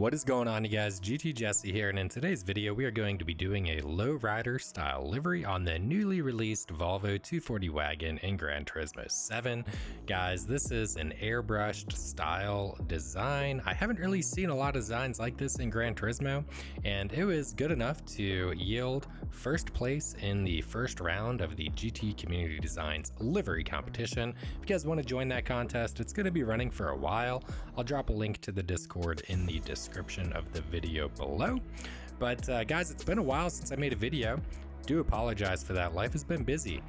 What is going on, you guys? GT Jesse here, and in today's video we are going to be doing a lowrider style livery on the newly released Volvo 240 wagon in Gran Turismo 7. Guys, this is an airbrushed style design. I haven't really seen a lot of designs like this in Gran Turismo, and it was good enough to yield first place in the first round of the GT Community Designs livery competition. If you guys want to join that contest, it's going to be running for a while. I'll drop a link to the Discord in the description of the video below. But guys, it's been a while since I made a video. Do apologize for that. Life has been busy.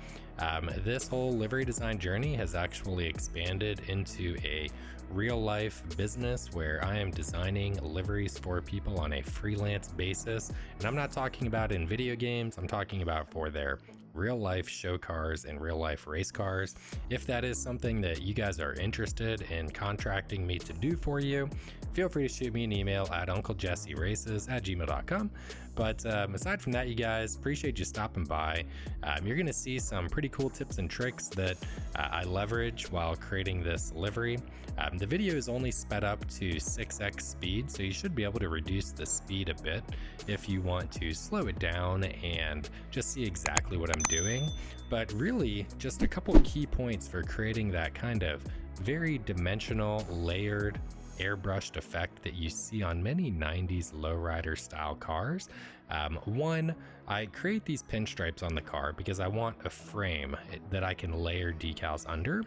This whole livery design journey has actually expanded into a real life business where I am designing liveries for people on a freelance basis. And I'm not talking about in video games, I'm talking about for their real life show cars and real life race cars. If that is something that you guys are interested in contracting me to do for you, feel free to shoot me an email at unclejesseraces@gmail.com. But aside from that, you guys, appreciate you stopping by. You're going to see some pretty cool tips and tricks that I leverage while creating this livery. The video is only sped up to 6x speed, so you should be able to reduce the speed a bit if you want to slow it down and just see exactly what I'm doing. But really, just a couple key points for creating that kind of very dimensional, layered, airbrushed effect that you see on many 90s lowrider style cars. One, I create these pinstripes on the car because I want a frame that I can layer decals under.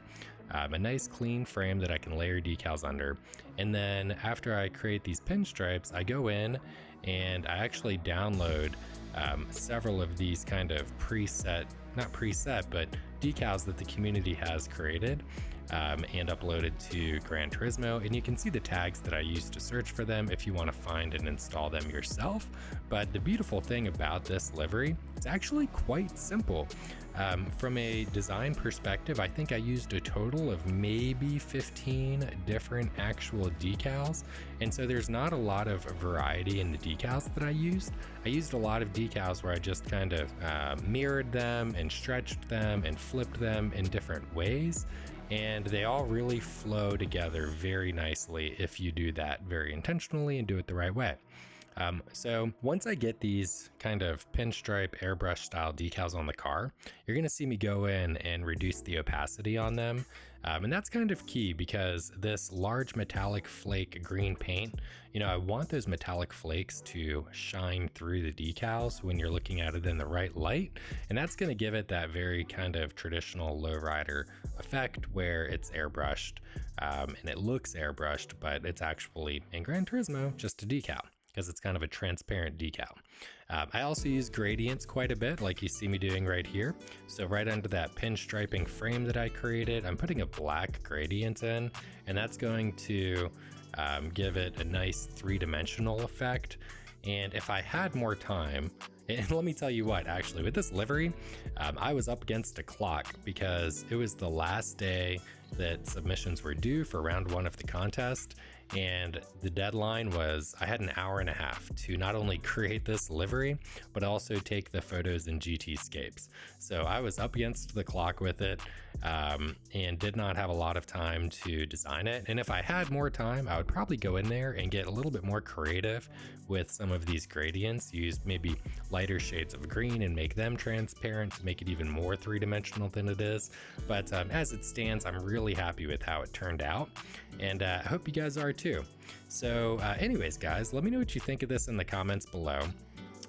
A nice clean frame that I can layer decals under. And then after I create these pinstripes, I go in and I actually download several of these kind of not preset, but decals that the community has created and uploaded to Gran Turismo. And you can see the tags that I used to search for them if you want to find and install them yourself. But the beautiful thing about this livery, it's actually quite simple. From a design perspective, I think I used a total of maybe 15 different actual decals. And so there's not a lot of variety in the decals that I used. I used a lot of decals where I just kind of mirrored them and stretched them and flipped them in different ways. And they all really flow together very nicely if you do that very intentionally and do it the right way. So once I get these kind of pinstripe airbrush style decals on the car, you're going to see me go in and reduce the opacity on them. And that's kind of key because this large metallic flake green paint, I want those metallic flakes to shine through the decals when you're looking at it in the right light. And that's going to give it that very kind of traditional lowrider effect where it's airbrushed and it looks airbrushed, but it's actually in Gran Turismo just a decal, because it's kind of a transparent decal. I also use gradients quite a bit, like you see me doing right here. So right under that pinstriping frame that I created, I'm putting a black gradient in, and that's going to give it a nice three-dimensional effect. And if I had more time, and let me tell you what, actually, with this livery, I was up against a clock because it was the last day that submissions were due for round one of the contest. And the deadline was, I had an hour and a half to not only create this livery, but also take the photos in GTscapes. So I was up against the clock with it and did not have a lot of time to design it. And if I had more time, I would probably go in there and get a little bit more creative with some of these gradients, use maybe lighter shades of green and make them transparent to make it even more three-dimensional than it is. But as it stands, I'm really happy with how it turned out. And I hope you guys are too. So anyways, guys, let me know what you think of this in the comments below.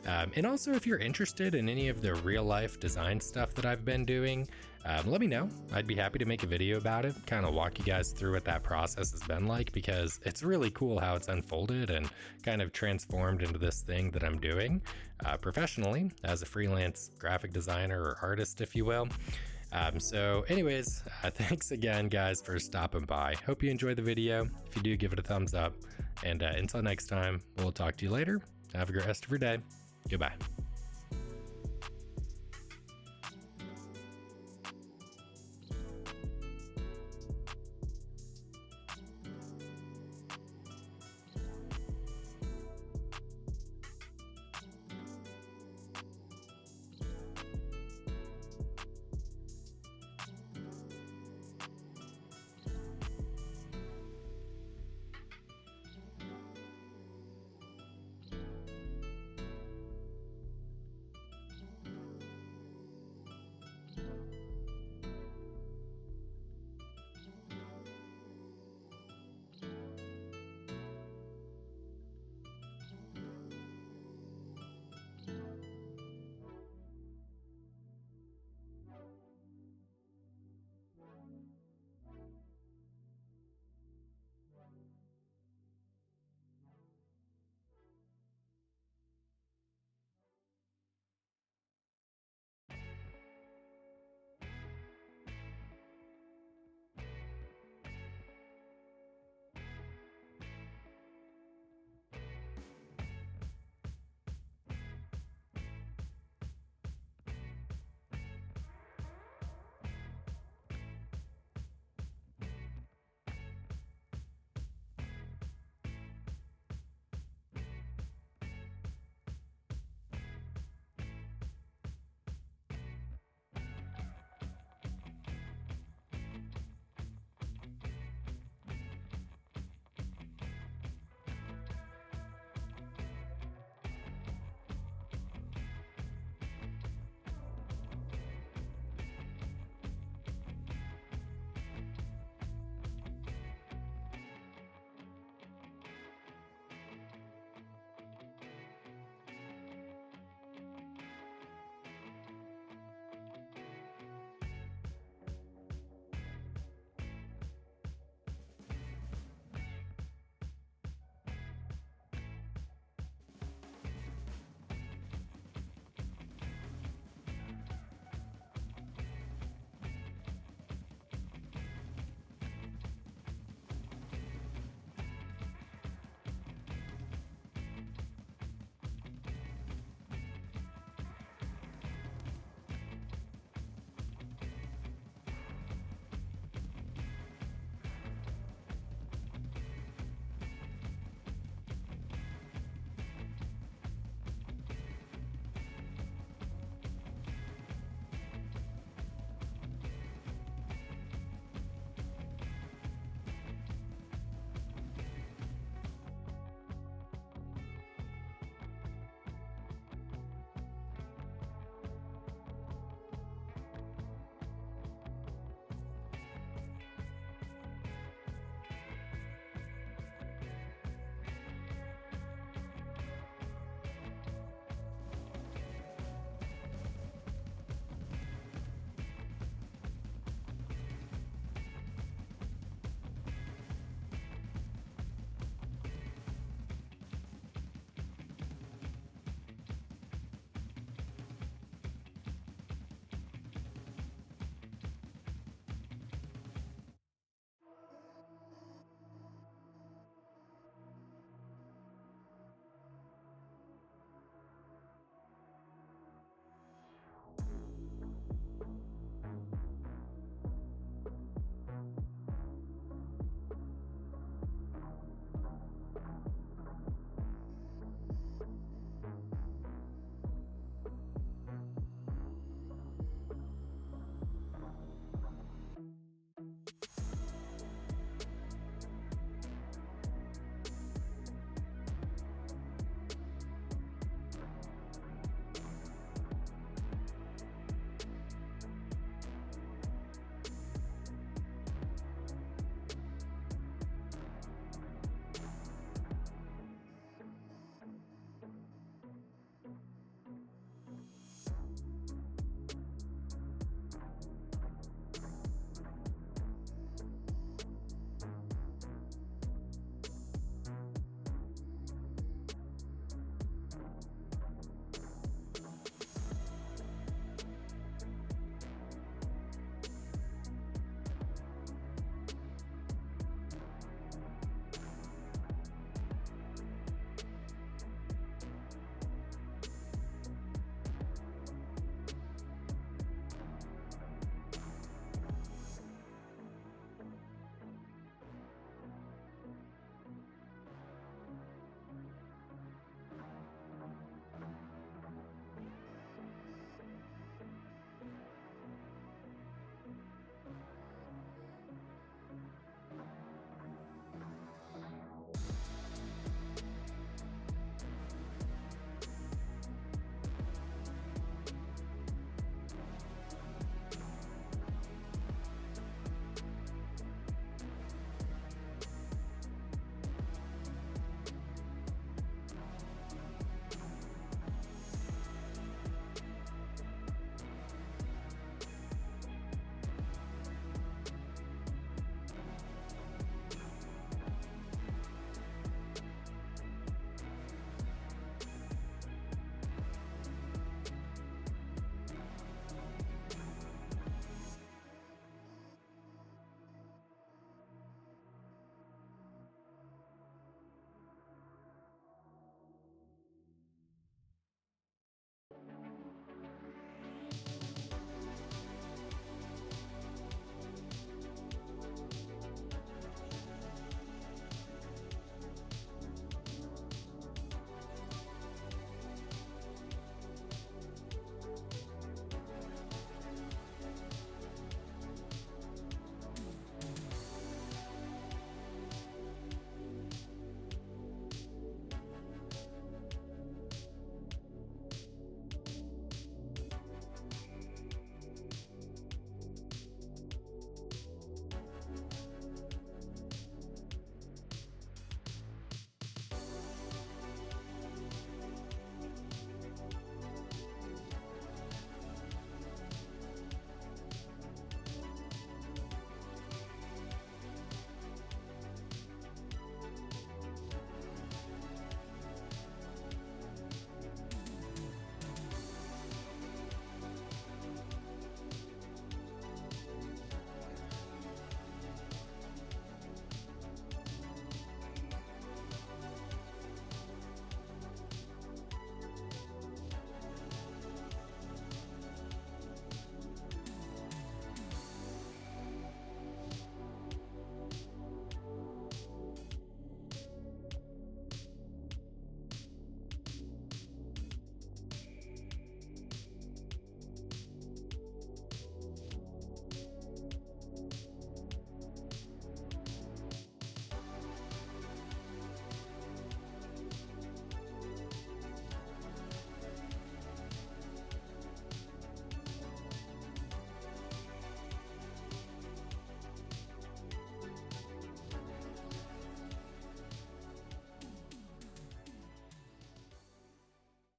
And also, if you're interested in any of the real life design stuff that I've been doing, let me know. I'd be happy to make a video about it, kind of walk you guys through what that process has been like, because it's really cool how it's unfolded and kind of transformed into this thing that I'm doing professionally as a freelance graphic designer or artist, if you will. So anyways, thanks again, guys, for stopping by. Hope you enjoyed the video. If you do, give it a thumbs up. And until next time, we'll talk to you later. Have a great rest of your day. Goodbye.